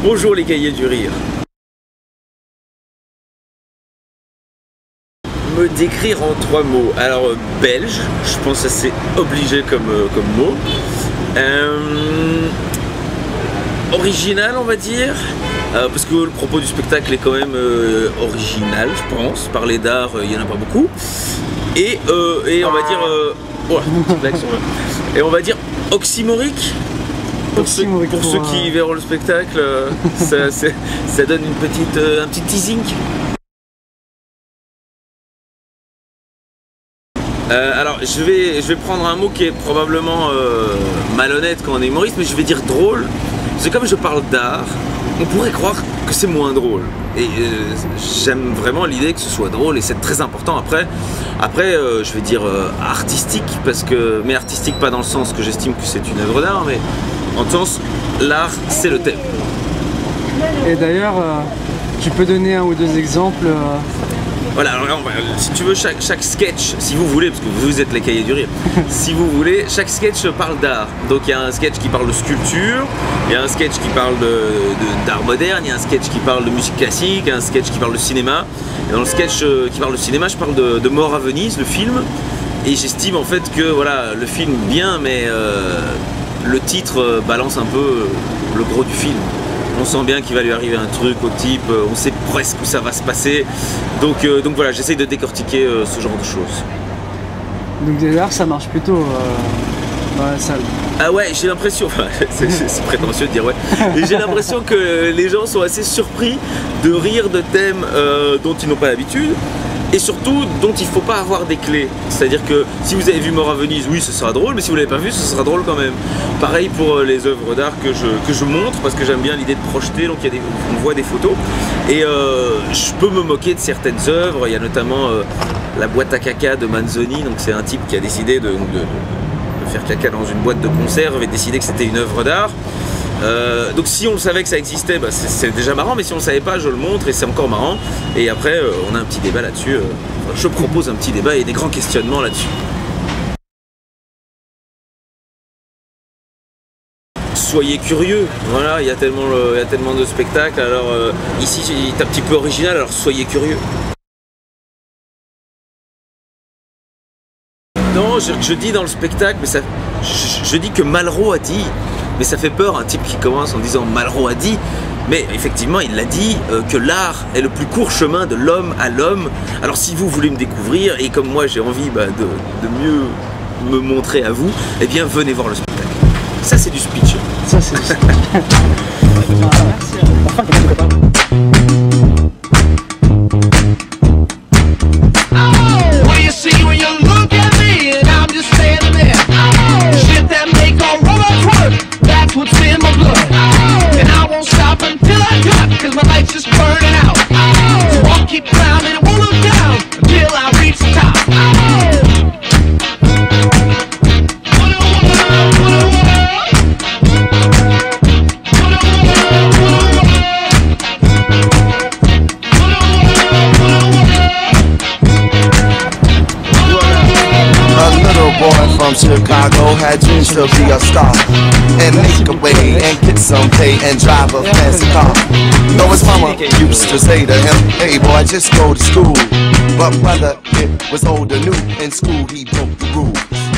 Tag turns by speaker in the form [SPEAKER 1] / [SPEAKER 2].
[SPEAKER 1] Bonjour les cahiers du rire. Me décrire en 3 mots. Alors belge, je pense que c'est obligé comme mot. Original on va dire, parce que le propos du spectacle est quand même original je pense. Parler d'art, il n'y en a pas beaucoup. Et on va dire et on va dire oxymorique. Pour ceux qui verront le spectacle, ça donne un petit teasing. Alors je vais prendre un mot qui est probablement malhonnête quand on est humoriste, mais je vais dire drôle. C'est comme je parle d'art, on pourrait croire que c'est moins drôle. Et j'aime vraiment l'idée que ce soit drôle et c'est très important. Après je vais dire artistique, mais artistique pas dans le sens que j'estime que c'est une œuvre d'art, mais en le sens l'art c'est le thème.
[SPEAKER 2] Et d'ailleurs, tu peux donner 1 ou 2 exemples
[SPEAKER 1] Voilà, alors si tu veux, chaque sketch, si vous voulez, parce que vous êtes les cahiers du rire, si vous voulez, chaque sketch parle d'art. Donc il y a un sketch qui parle de sculpture, il y a un sketch qui parle d'art moderne, il y a un sketch qui parle de musique classique, un sketch qui parle de cinéma. Et dans le sketch qui parle de cinéma, je parle de Mort à Venise, le film. Et j'estime en fait que voilà, le film bien, mais le titre balance un peu le gros du film. On sent bien qu'il va lui arriver un truc au type, on sait presque où ça va se passer. Donc voilà, j'essaye de décortiquer ce genre de choses.
[SPEAKER 2] Donc d'ailleurs ça marche plutôt dans la salle.
[SPEAKER 1] Ah ouais, j'ai l'impression, c'est prétentieux de dire ouais, et j'ai l'impression que les gens sont assez surpris de rire de thèmes dont ils n'ont pas l'habitude. Et surtout dont il ne faut pas avoir des clés. C'est-à-dire que si vous avez vu Mort à Venise, oui ce sera drôle, mais si vous ne l'avez pas vu, ce sera drôle quand même. Pareil pour les œuvres d'art que je montre, parce que j'aime bien l'idée de projeter, donc on voit des photos. Et je peux me moquer de certaines œuvres, il y a notamment la boîte à caca de Manzoni, donc c'est un type qui a décidé de faire caca dans une boîte de conserve et décidé que c'était une œuvre d'art. Donc si on le savait que ça existait, bah c'est déjà marrant, mais si on le savait pas, je le montre et c'est encore marrant. Et après, on a un petit débat là-dessus. Je propose un petit débat et des grands questionnements là-dessus. Soyez curieux, voilà, il y a tellement de spectacles, alors ici c'est un petit peu original, alors soyez curieux. Non, je dis dans le spectacle, mais je dis que Malraux a dit. Mais ça fait peur un type qui commence en disant Malraux a dit, mais effectivement il l'a dit que l'art est le plus court chemin de l'homme à l'homme. Alors si vous voulez me découvrir et comme moi j'ai envie de mieux me montrer à vous, eh bien venez voir le spectacle. Ça c'est du speech.
[SPEAKER 2] Ça c'est du speech.
[SPEAKER 3] What's in my blood, and I won't stop until I drop, cause my life's just burning out. So I'll keep climbing and won't look down until I reach the top.
[SPEAKER 4] From Chicago, had dreams to be a star and make a way and get some pay and drive a fancy car. Though his mama used to say to him, hey boy, just go to school. But brother, it was old and new. In school he broke the rules.